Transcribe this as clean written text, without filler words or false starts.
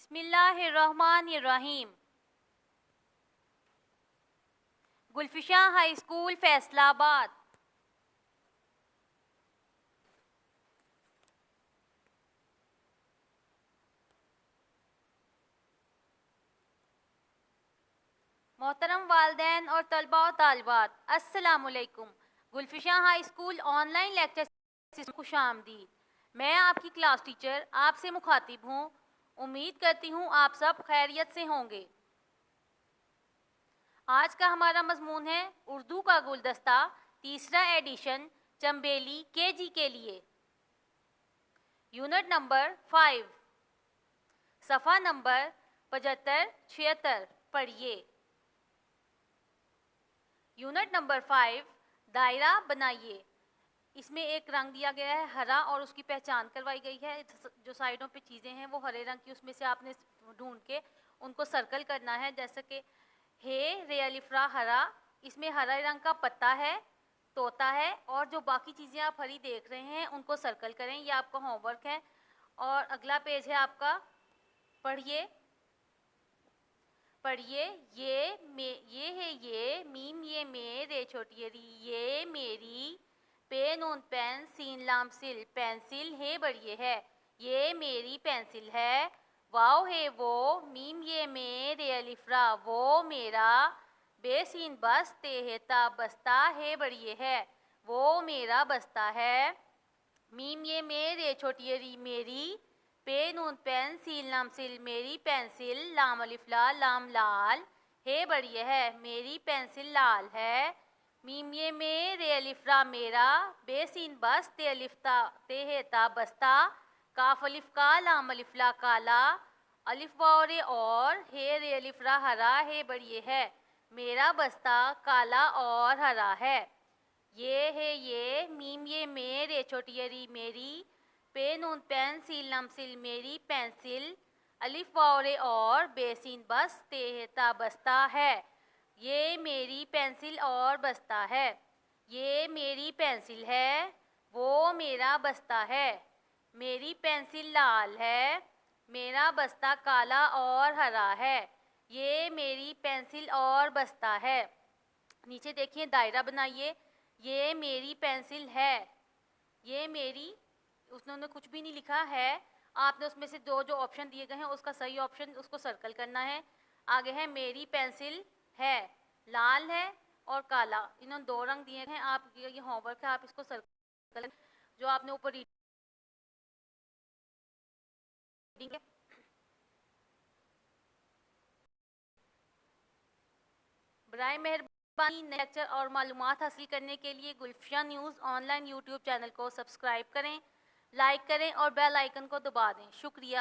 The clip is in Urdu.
بسم اللہ الرحمن الرحیم. گلفشاں ہائی اسکول فیصلہ آباد. محترم والدین اور طلباء و طالبات، السلام علیکم. Gulafshan high school online lecture سے خوش آمدید. میں آپ کی کلاس ٹیچر آپ سے مخاطب ہوں. امید کرتی ہوں آپ سب خیریت سے ہوں گے. آج کا ہمارا مضمون ہے اردو کا گلدستہ، تیسرا ایڈیشن، چمبیلی کے جی کے لیے. یونٹ نمبر 5، صفحہ نمبر 75-76 پڑھیے. یونٹ نمبر 5، دائرہ بنائیے. اس میں ایک رنگ دیا گیا ہے ہرا اور اس کی پہچان کروائی گئی ہے. جو سائڈوں پہ چیزیں ہیں وہ ہرے رنگ کی، اس میں سے آپ نے ڈھونڈ کے ان کو سرکل کرنا ہے. جیسے کہ ہے رے الف را ہرا، اس میں ہرا رنگ کا پتا ہے، طوطا ہے، اور جو باقی چیزیں آپ ہری دیکھ رہے ہیں ان کو سرکل کریں. یہ آپ کا ہوم ورک ہے. اور اگلا پیج ہے آپ کا، پڑھیے. یہ ہے یہ، میم یہ میں، رے چھوٹی ری، یہ میری، پے نون پین، سین لام سل، پینسل، ہے بڑی ہے، یہ میری پینسل ہے. واو ہے وہ، میم یہ میں، رے الف را، وہ میرا، بے سین بس، تے ہے تا بستہ، ہے بڑی ہے، وہ میرا بستہ ہے. میم یہ میں، رے چھوٹی ری میری، پے نون پین، سین لام سل، میری پینسل، لام الف لا، لام لال، ہے بڑی ہے، میری پینسل لال ہے. میم یہ میں، رے الف را میرا، بے سین بس، تے الف تا، تے ہے تا بستہ، کاف الف کا، لام الف لا کالا، الف واو رے اور، ہے رے الف را ہرا، ہے بڑی ہے، میرا بستہ کالا اور ہرا ہے. یہ ہے یہ، میم یہ میں، رے چھوٹی ری میری، پے نون پین، سین لام سل، میری پینسل، الف واو رے اور، بے سین بس، تے ہے تا بستہ ہے، یہ میری پینسل اور بستہ ہے. یہ میری پینسل ہے، وہ میرا بستہ ہے، میری پینسل لال ہے، میرا بستہ کالا اور ہرا ہے، یہ میری پینسل اور بستہ ہے. نیچے دیکھیں، دائرہ بنائیے. یہ میری پینسل ہے، یہ میری، انہوں نے کچھ بھی نہیں لکھا ہے. آپ نے اس میں سے جو آپشن دیے گئے ہیں اس کا صحیح آپشن اس کو سرکل کرنا ہے. آگے ہے میری پینسل ہے، لال ہے اور کالا. انہوں نے 2 رنگ دیے ہیں. آپ یہ ہوم ورک ہے، آپ اس کو سرکل، جو آپ نے اوپر ریڈنگ ہے. برائے مہربانی لیکچر اور معلومات حاصل کرنے کے لیے Gulafshan news online YouTube channel کو سبسکرائب کریں، لائک کریں اور بیل آئیکن کو دبا دیں. شکریہ.